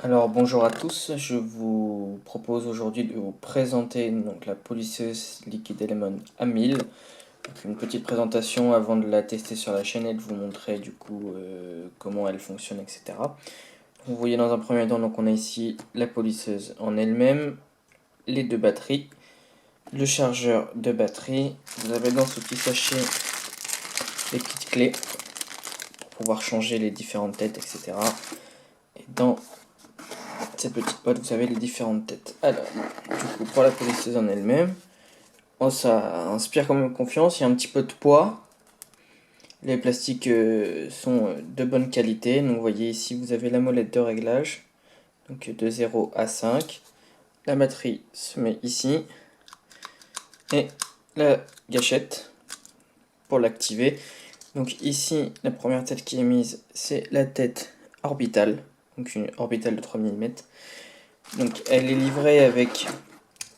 Alors bonjour à tous, je vous propose aujourd'hui de vous présenter donc, la polisseuse Liquid Element A1000. Donc, une petite présentation avant de la tester sur la chaîne et de vous montrer du coup comment elle fonctionne, etc. Vous voyez dans un premier temps, donc on a ici la polisseuse en elle-même, les deux batteries, le chargeur de batterie. Vous avez dans ce petit sachet les petites clés pour pouvoir changer les différentes têtes, etc. Et dans cette petite boîte, vous avez les différentes têtes. Alors, du coup, pour la polisseuse en elle-même, ça inspire quand même confiance. Il y a un petit peu de poids. Les plastiques sont de bonne qualité. Donc, vous voyez ici, vous avez la molette de réglage. Donc, de 0 à 5. La batterie se met ici. Et la gâchette pour l'activer. Donc, ici, la première tête qui est mise, c'est la tête orbitale. Donc, une orbitale de 3 mm. Donc, elle est livrée avec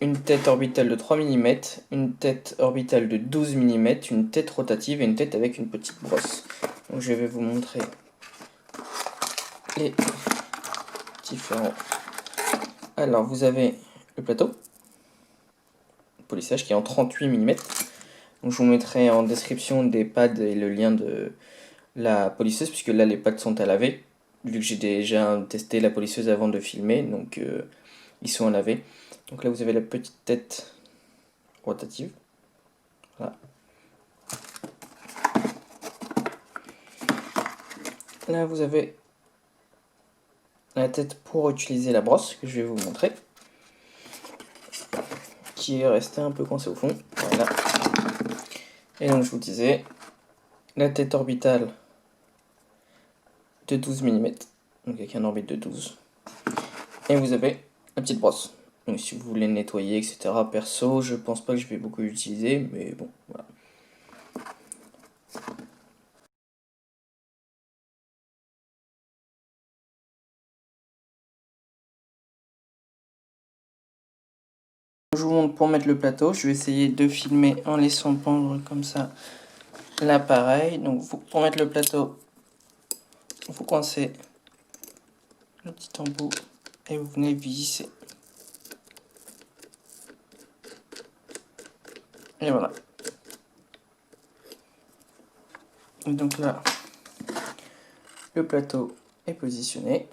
une tête orbitale de 3 mm, une tête orbitale de 12 mm, une tête rotative et une tête avec une petite brosse. Donc je vais vous montrer les différents. Alors vous avez le plateau polissage qui est en 38 mm. Donc je vous mettrai en description des pads et le lien de la polisseuse puisque là les pads sont à laver. Vu que j'ai déjà testé la polisseuse avant de filmer, donc ils sont à laver. Donc là vous avez la petite tête rotative. Voilà. Là vous avez la tête pour utiliser la brosse que je vais vous montrer, qui est restée un peu coincée au fond. Voilà. Et donc je vous disais, la tête orbitale de 12 mm, donc avec un orbite de 12. Et vous avez la petite brosse. Donc si vous voulez nettoyer, etc. Perso, je pense pas que je vais beaucoup l'utiliser, mais bon, voilà. Je vous montre pour mettre le plateau. Je vais essayer de filmer en laissant pendre comme ça l'appareil. Donc pour mettre le plateau, vous coincez le petit embout et vous venez visser. Et voilà. Et donc là, le plateau est positionné.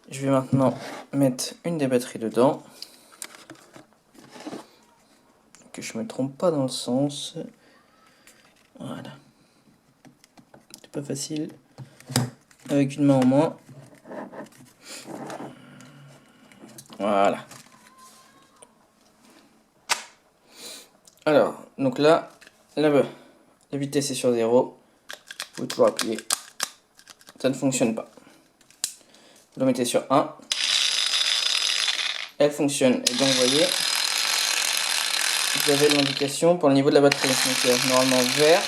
Je vais maintenant mettre une des batteries dedans. Que je me trompe pas dans le sens. Voilà. C'est pas facile. Avec une main en moins. Voilà. Alors, donc là, la vitesse est sur 0. Vous pouvez toujours appuyer. Ça ne fonctionne pas. Vous le mettez sur 1. Elle fonctionne. Et donc, vous voyez, vous avez l'indication pour le niveau de la batterie. Donc, normalement vert,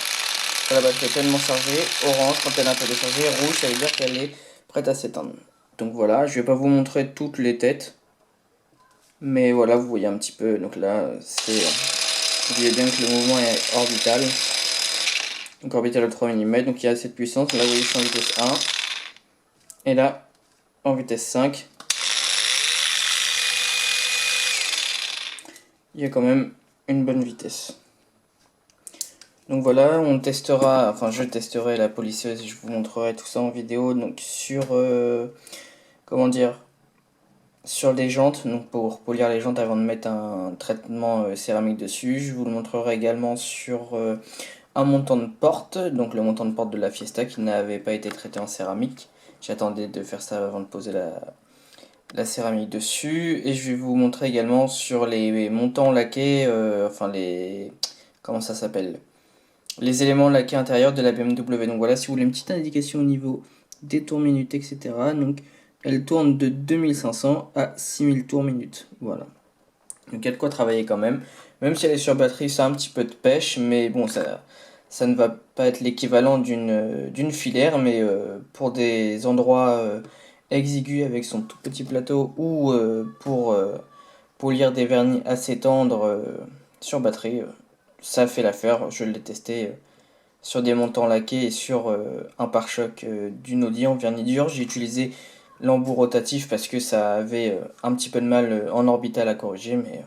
quand la batterie est pleinement chargée. Orange, quand elle est un peu déchargée. Rouge, ça veut dire qu'elle est prête à s'éteindre. Donc voilà, je vais pas vous montrer toutes les têtes. Mais voilà, vous voyez un petit peu. Donc là, c'est... Vous voyez bien que le mouvement est orbital. Donc orbital de 3 mm. Donc il y a cette puissance. Là, vous voyez, je suis en vitesse 1. Et là, en vitesse 5. Il y a quand même une bonne vitesse. Donc voilà, on testera, enfin je testerai la polisseuse et je vous montrerai tout ça en vidéo. Donc sur, comment dire, sur les jantes, donc pour polir les jantes avant de mettre un traitement céramique dessus. Je vous le montrerai également sur un montant de porte, donc le montant de porte de la Fiesta qui n'avait pas été traité en céramique. J'attendais de faire ça avant de poser la céramique dessus. Et je vais vous montrer également sur les montants laqués, enfin les... comment ça s'appelle, les éléments laqués intérieurs de la BMW. Donc voilà, si vous voulez une petite indication au niveau des tours minutes, etc. Donc elle tourne de 2500 à 6000 tours minutes. Voilà. Donc il y a de quoi travailler quand même. Même si elle est sur batterie, ça a un petit peu de pêche, mais bon, ça ne va pas être l'équivalent d'une filaire, mais pour des endroits exigus avec son tout petit plateau ou pour lire des vernis assez tendres sur batterie, ça fait l'affaire. Je l'ai testé sur des montants laqués et sur un pare-choc d'une Audi en vernis dur. J'ai utilisé l'embout rotatif parce que ça avait un petit peu de mal en orbital à corriger, mais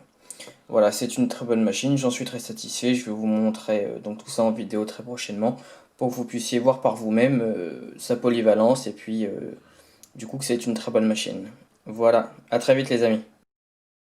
voilà, c'est une très bonne machine, j'en suis très satisfait. Je vais vous montrer donc tout ça en vidéo très prochainement pour que vous puissiez voir par vous-même sa polyvalence et puis du coup que c'est une très bonne machine. Voilà, à très vite les amis.